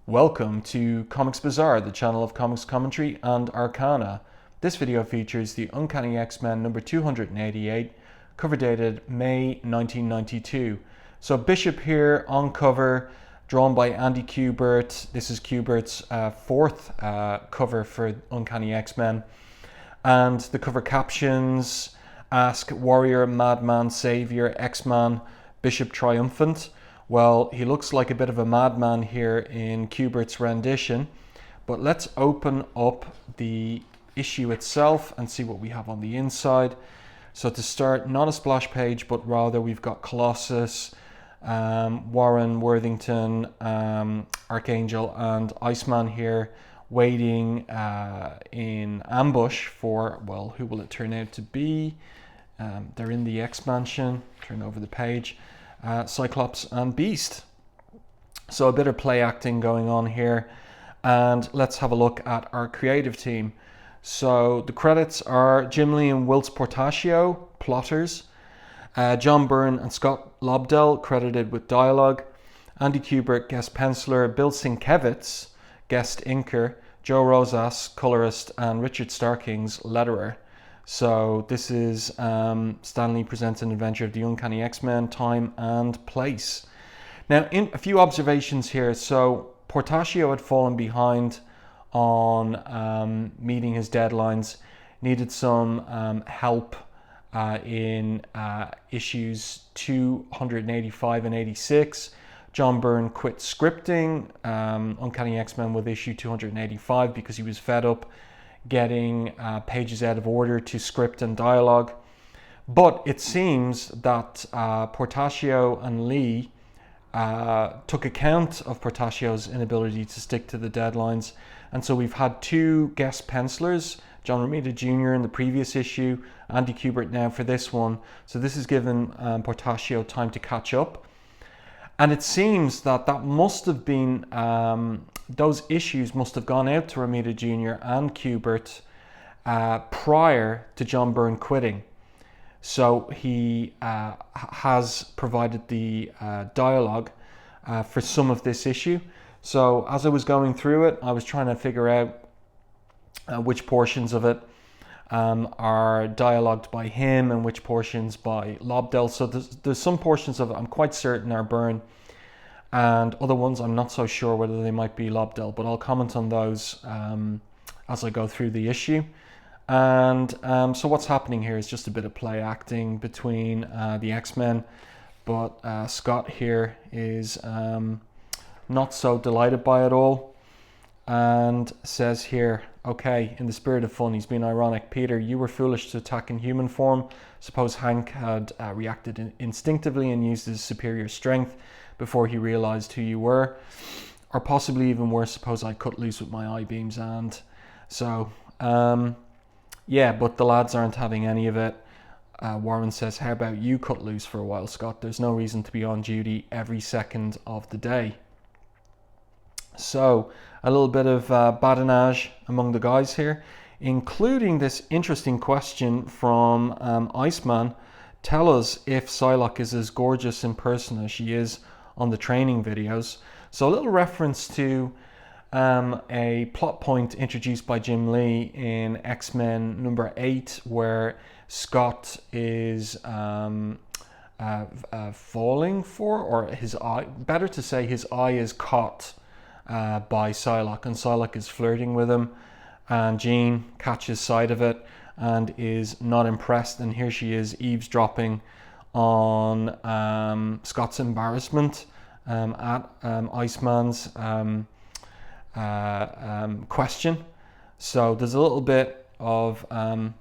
Welcome to Comics Bazaar, the channel of comics commentary and arcana. This video features the Uncanny X-Men number 288, cover dated May 1992. So Bishop here on cover, drawn by Andy Kubert. This is Kubert's fourth cover for Uncanny X-Men. And the cover captions ask Warrior, Madman, Savior, X-Man, Bishop Triumphant. Well, he looks like a bit of a madman here in Kubert's rendition, but let's open up the issue itself and see what we have on the inside. So to start, not a splash page, but rather we've got Colossus, Warren, Worthington, Archangel, and Iceman here waiting in ambush for, well, who will it turn out to be? They're in the X-Mansion. Turn over the page. Cyclops and Beast. So a bit of play acting going on here, and let's have a look at our creative team. So the credits are Jim Lee and Whilce Portacio, plotters, John Byrne and Scott Lobdell credited with dialogue, Andy Kubert guest penciler, Bill Sienkiewicz guest inker, Joe Rosas colorist, and Richard Starkings letterer. So this is Stan Lee Presents an Adventure of the Uncanny X-Men, time and place. Now, in a few observations here. So Portacio had fallen behind on meeting his deadlines, needed some help in issues 285 and 86. John Byrne quit scripting Uncanny X-Men with issue 285 because he was fed up getting pages out of order to script and dialogue. But it seems that Portacio and Lee took account of Portacio's inability to stick to the deadlines, and so we've had two guest pencilers, John Romita Jr. in the previous issue, Andy Kubert now for this one. So this has given Portacio time to catch up, and it seems that must have been those issues must have gone out to Romita Jr. and Kubert prior to John Byrne quitting. So he has provided the dialogue for some of this issue. So as I was going through it, I was trying to figure out which portions of it are dialogued by him and which portions by Lobdell. So there's some portions of it I'm quite certain are Byrne, and other ones I'm not so sure whether they might be Lobdell, but I'll comment on those as I go through the issue. And so what's happening here is just a bit of play acting between the X-Men, but Scott here is not so delighted by it all, and says here, okay, in the spirit of fun, he's being ironic. Peter, you were foolish to attack in human form. Suppose Hank had reacted instinctively and used his superior strength before he realized who you were. Or possibly even worse, suppose I cut loose with my eye beams. And so, yeah, but the lads aren't having any of it. Warren says, how about you cut loose for a while, Scott? There's no reason to be on duty every second of the day. So a little bit of badinage among the guys here, including this interesting question from Iceman. Tell us if Psylocke is as gorgeous in person as she is on the training videos. So a little reference to a plot point introduced by Jim Lee in X-Men number 8, where Scott is falling for, or his eye, better to say his eye is caught by Psylocke, and Psylocke is flirting with him, and Jean catches sight of it and is not impressed, and here she is eavesdropping on Scott's embarrassment at Iceman's question. So there's a little bit of a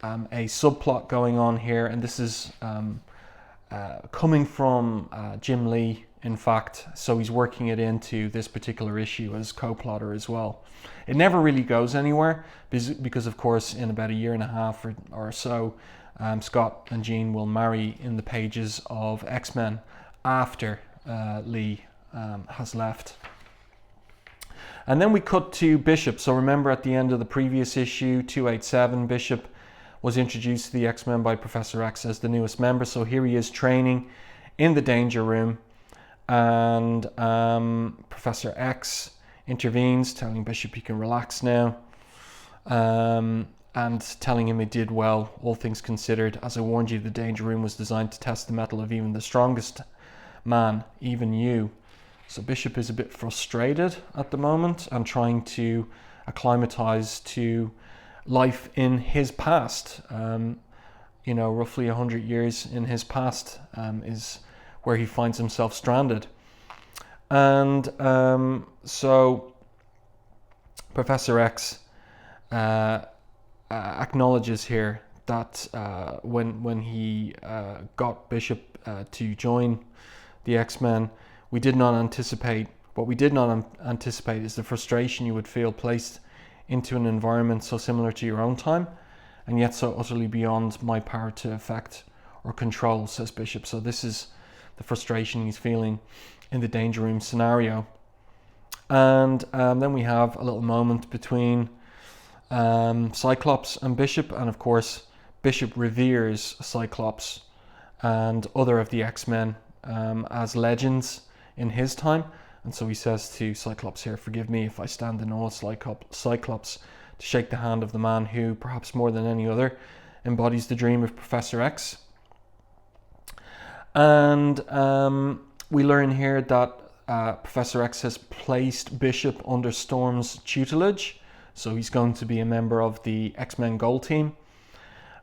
subplot going on here, and this is coming from Jim Lee, in fact, so he's working it into this particular issue as co-plotter as well. It never really goes anywhere because of course, in about a year and a half or so, Scott and Jean will marry in the pages of X-Men after Lee has left. And then we cut to Bishop. So remember, at the end of the previous issue, 287, Bishop was introduced to the X-Men by Professor X as the newest member. So here he is training in the Danger Room. and Professor X intervenes, telling Bishop he can relax now, and telling him he did well, all things considered. As I warned you, the danger room was designed to test the mettle of even the strongest man, even you. So Bishop is a bit frustrated at the moment and trying to acclimatize to life in his past. Roughly 100 years in his past is where he finds himself stranded. And so Professor X acknowledges here that when he got Bishop to join the X-Men, what we did not anticipate is the frustration you would feel placed into an environment so similar to your own time, and yet so utterly beyond my power to affect or control, says Bishop. So this is the frustration he's feeling in the danger room scenario. And then we have a little moment between Cyclops and Bishop, and of course Bishop reveres Cyclops and other of the X-Men as legends in his time, and so he says to Cyclops here, "Forgive me if I stand in awe, Cyclops, to shake the hand of the man who, perhaps more than any other, embodies the dream of Professor X." And we learn here that Professor X has placed Bishop under Storm's tutelage, so he's going to be a member of the X-Men Gold Team.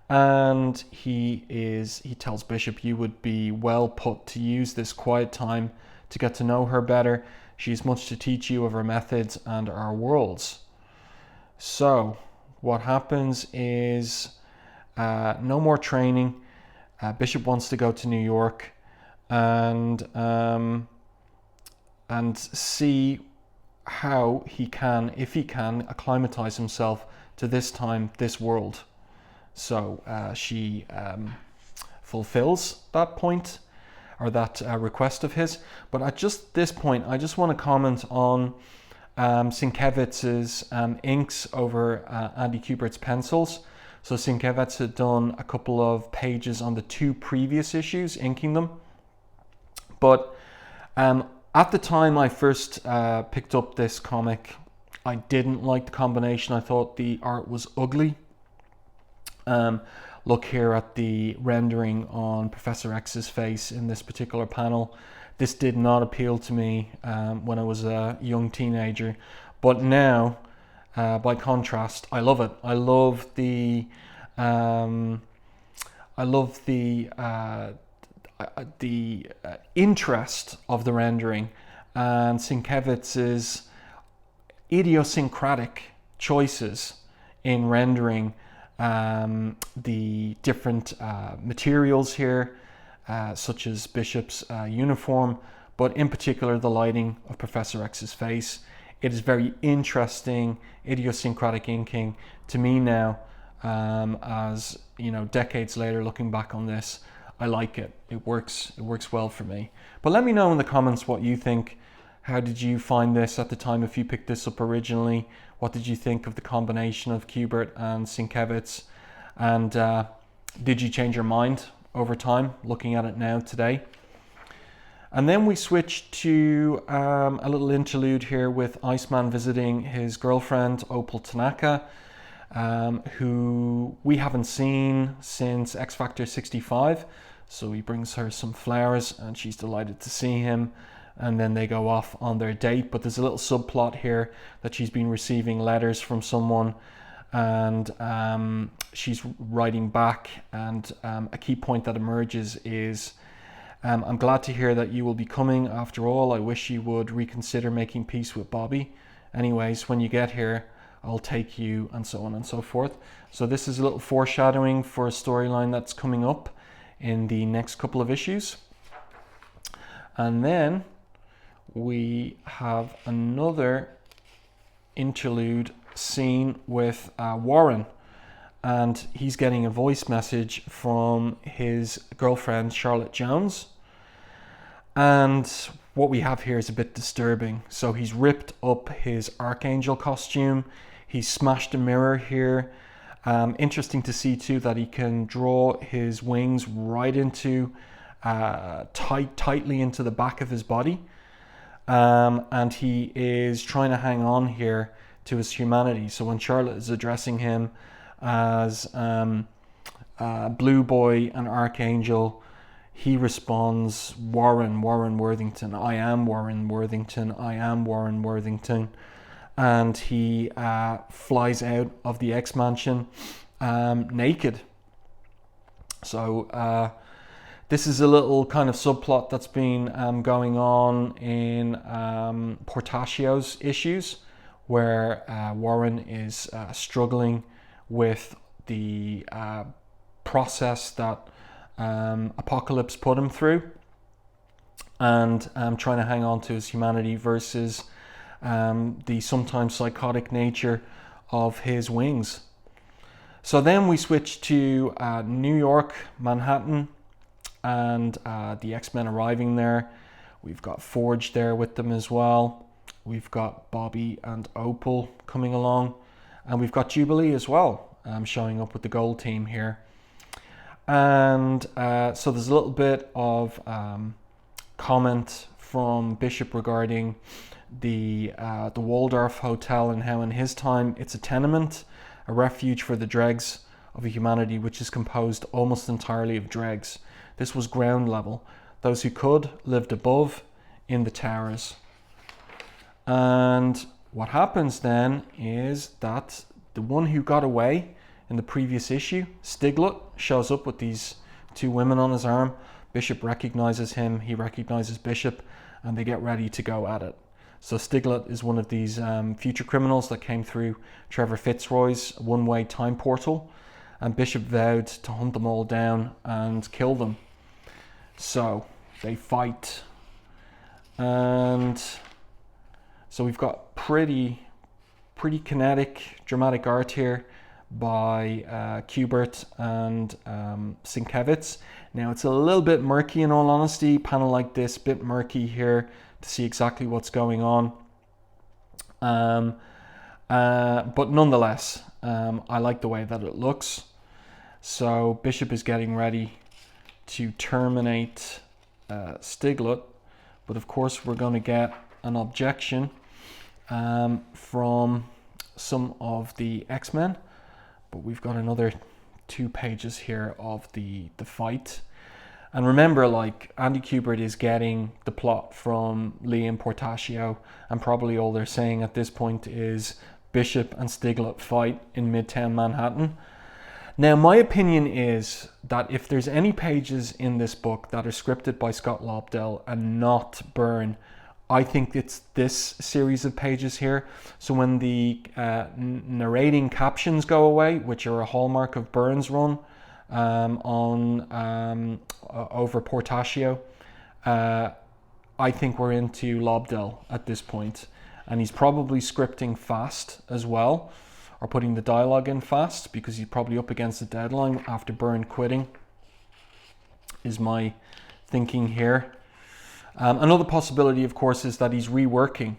And he tells Bishop, "You would be well put to use this quiet time to get to know her better. She has much to teach you of her methods and our worlds." So what happens is no more training. Bishop wants to go to New York and see how he can, if he can, acclimatize himself to this time, this world. So she fulfills that point, or that request of his. But at just this point, I just want to comment on Sienkiewicz's inks over Andy Kubert's pencils. So Sienkiewicz had done a couple of pages on the 2 previous issues, inking them. But at the time I first picked up this comic, I didn't like the combination. I thought the art was ugly. Look here at the rendering on Professor X's face in this particular panel. This did not appeal to me when I was a young teenager, but now, by contrast, I love it. I love the interest of the rendering, and Sienkiewicz's idiosyncratic choices in rendering the different materials here, such as Bishop's uniform, but in particular the lighting of Professor X's face. It is very interesting, idiosyncratic inking to me now, as you know, decades later, looking back on this. I like it. It works well for me. But let me know in the comments what you think. How did you find this at the time, if you picked this up originally? What did you think of the combination of Kubert and Sienkiewicz? And did you change your mind over time, looking at it now today? And then we switch to a little interlude here with Iceman visiting his girlfriend, Opal Tanaka, who we haven't seen since X Factor 65. So he brings her some flowers and she's delighted to see him. And then they go off on their date. But there's a little subplot here that she's been receiving letters from someone, and she's writing back. And a key point that emerges is, "I'm glad to hear that you will be coming. After all, I wish you would reconsider making peace with Bobby. Anyways, when you get here, I'll take you," and so on and so forth. So this is a little foreshadowing for a storyline that's coming up in the next couple of issues. And then we have another interlude scene with Warren, and he's getting a voice message from his girlfriend Charlotte Jones. And what we have here is a bit disturbing. So he's ripped up his Archangel costume. He's smashed a mirror here. Interesting to see too that he can draw his wings right into tightly into the back of his body. And he is trying to hang on here to his humanity. So when Charlotte is addressing him as Blue Boy and Archangel, he responds, Warren Worthington, I am Warren Worthington, I am Warren Worthington. And he flies out of the X-Mansion naked. So this is a little kind of subplot that's been going on in Portacio's issues, where Warren is struggling with the process that Apocalypse put him through, and trying to hang on to his humanity versus the sometimes psychotic nature of his wings. So then we switch to New York, Manhattan, and the X-Men arriving there. We've got Forge there with them as well. We've got Bobby and Opal coming along, and we've got Jubilee as well, showing up with the Gold team here. And so there's a little bit of comment from Bishop regarding the Waldorf Hotel and how in his time it's a tenement, a refuge for the dregs of a humanity which is composed almost entirely of dregs. This was ground level. Those who could lived above in the towers. And what happens then is that the one who got away in the previous issue, Styglut, shows up with these two women on his arm. Bishop recognizes him, he recognizes Bishop, and they get ready to go at it. So Styglut is one of these future criminals that came through Trevor Fitzroy's one-way time portal, and Bishop vowed to hunt them all down and kill them. So they fight, and so we've got pretty kinetic, dramatic art here by Kubert and Sienkiewicz. Now it's a little bit murky in all honesty, panel like this, bit murky here to see exactly what's going on. But nonetheless, I like the way that it looks. So Bishop is getting ready to terminate Styglut, but of course we're going to get an objection from some of the X-Men. But we've got another 2 pages here of the fight. And remember, like, Andy Kubert is getting the plot from Lee and Portacio, and probably all they're saying at this point is Bishop and Styglut fight in midtown Manhattan. Now, my opinion is that if there's any pages in this book that are scripted by Scott Lobdell and not Byrne, I think it's this series of pages here. So when the narrating captions go away, which are a hallmark of Byrne's run over Portacio, I think we're into Lobdell at this point. And he's probably scripting fast as well, or putting the dialogue in fast, because he's probably up against the deadline after Byrne quitting, is my thinking here. Another possibility, of course, is that he's reworking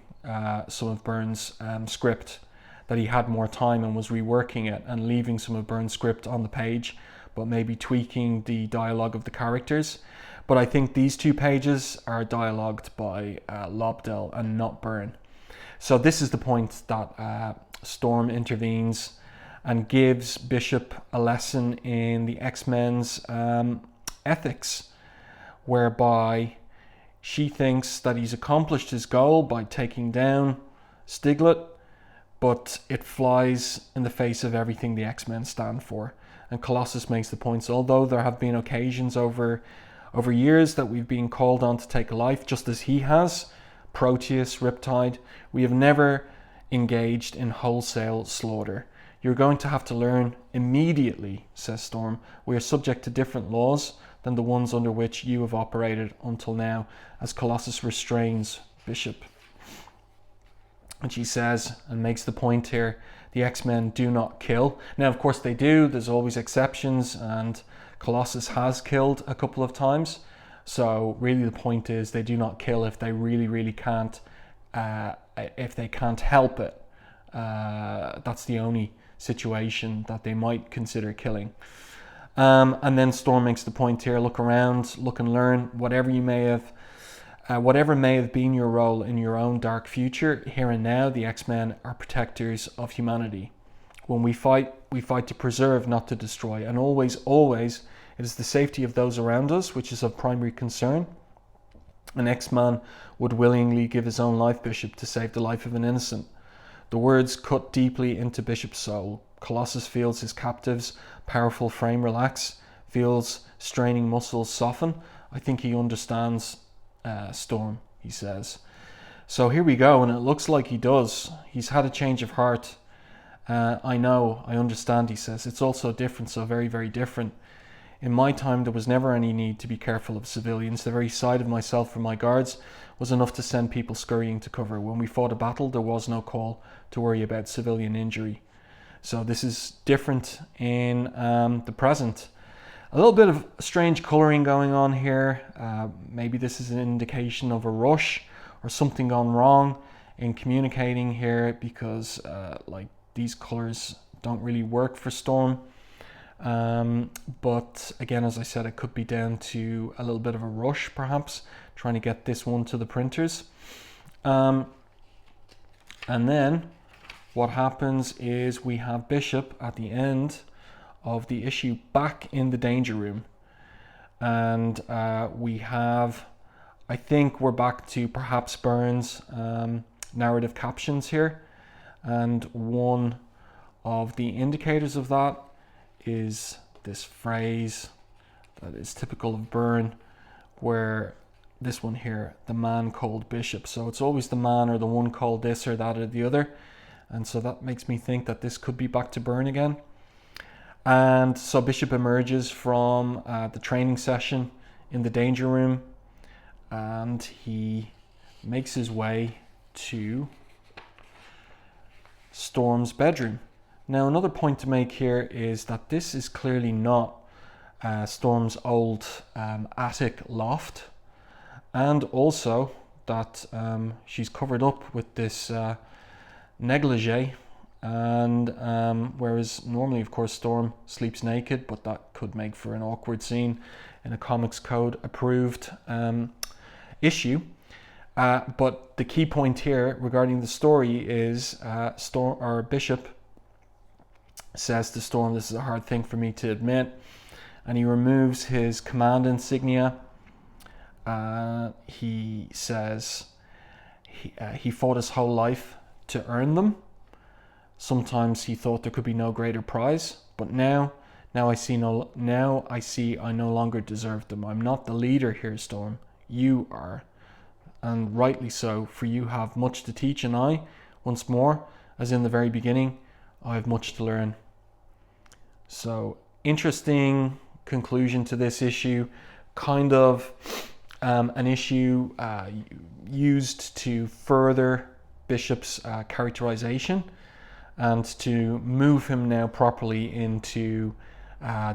some of Byrne's script, that he had more time and was reworking it and leaving some of Byrne's script on the page, but maybe tweaking the dialogue of the characters. But I think these 2 pages are dialogued by Lobdell and not Byrne. So this is the point that Storm intervenes and gives Bishop a lesson in the X-Men's ethics, whereby she thinks that he's accomplished his goal by taking down Styglut, but it flies in the face of everything the X-Men stand for. And Colossus makes the points, although there have been occasions over years that we've been called on to take a life, just as he has, Proteus, Riptide, we have never engaged in wholesale slaughter. You're going to have to learn immediately, says Storm. We are subject to different laws than the ones under which you have operated until now, as Colossus restrains Bishop. And she says, and makes the point here, the X-Men do not kill. Now, of course they do. There's always exceptions, and Colossus has killed a couple of times. So really the point is they do not kill if they really can't, if they can't help it. That's the only situation that they might consider killing. And then Storm makes the point here: look around, look and learn. Whatever may have been your role in your own dark future, here and now, the X-Men are protectors of humanity. When we fight to preserve, not to destroy. And always, always, it is the safety of those around us which is of primary concern. An X-Man would willingly give his own life, Bishop, to save the life of an innocent. The words cut deeply into Bishop's soul. Colossus feels his captive's powerful frame relax, feels straining muscles soften. I think he understands Storm, he says. So here we go, and it looks like he does. He's had a change of heart. I know, I understand, he says. It's all so different, so very, very different. In my time, there was never any need to be careful of civilians. The very sight of myself and my guards was enough to send people scurrying to cover. When we fought a battle, there was no call to worry about civilian injury. So this is different in the present. A little bit of strange colouring going on here. Maybe this is an indication of a rush or something gone wrong in communicating here, because like these colours don't really work for Storm. But again, as I said, it could be down to a little bit of a rush, perhaps, trying to get this one to the printers. And then what happens is we have Bishop at the end of the issue back in the danger room. And we have, I think we're back to perhaps Byrne's narrative captions here. And one of the indicators of that is this phrase that is typical of Byrne, where this one here, the man called Bishop. So it's always the man or the one called this or that or the other. And so that makes me think that this could be back to Byrne again. And so Bishop emerges from the training session in the danger room, and he makes his way to Storm's bedroom. Now, another point to make here is that this is clearly not Storm's old attic loft, and also that she's covered up with this negligee, and whereas normally, of course, Storm sleeps naked, but that could make for an awkward scene in a Comics Code approved issue. But the key point here regarding the story is Bishop says to Storm, "This is a hard thing for me to admit," and he removes his command insignia. He says he fought his whole life to earn them. Sometimes he thought there could be no greater prize, but now I see I no longer deserve them. I'm not the leader here, Storm. You are, and rightly so, for you have much to teach, and I, once more, as in the very beginning, I have much to learn. So, interesting conclusion to this issue. Kind of an issue used to further Bishop's characterization and to move him now properly into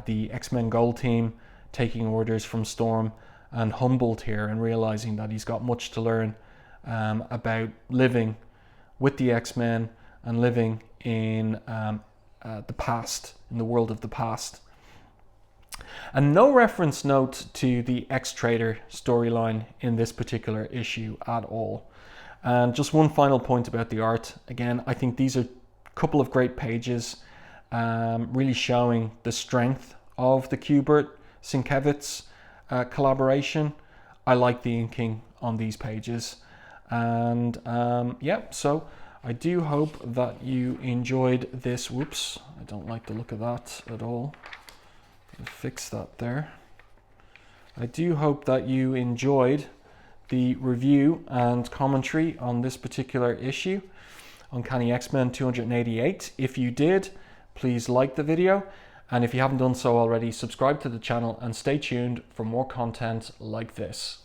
the X-Men Gold Team, taking orders from Storm, and humbled here and realizing that he's got much to learn about living with the X-Men and living in the past, in the world of the past. And no reference note to the X-Trader storyline in this particular issue at all. And just one final point about the art. Again, I think these are a couple of great pages, really showing the strength of the Kubert-Sienkiewicz collaboration. I like the inking on these pages. And so I do hope that you enjoyed this. Whoops, I don't like the look of that at all. Fix that there. I do hope that you enjoyed the review and commentary on this particular issue, Uncanny X-Men 288. If you did, please like the video, and if you haven't done so already, subscribe to the channel and stay tuned for more content like this.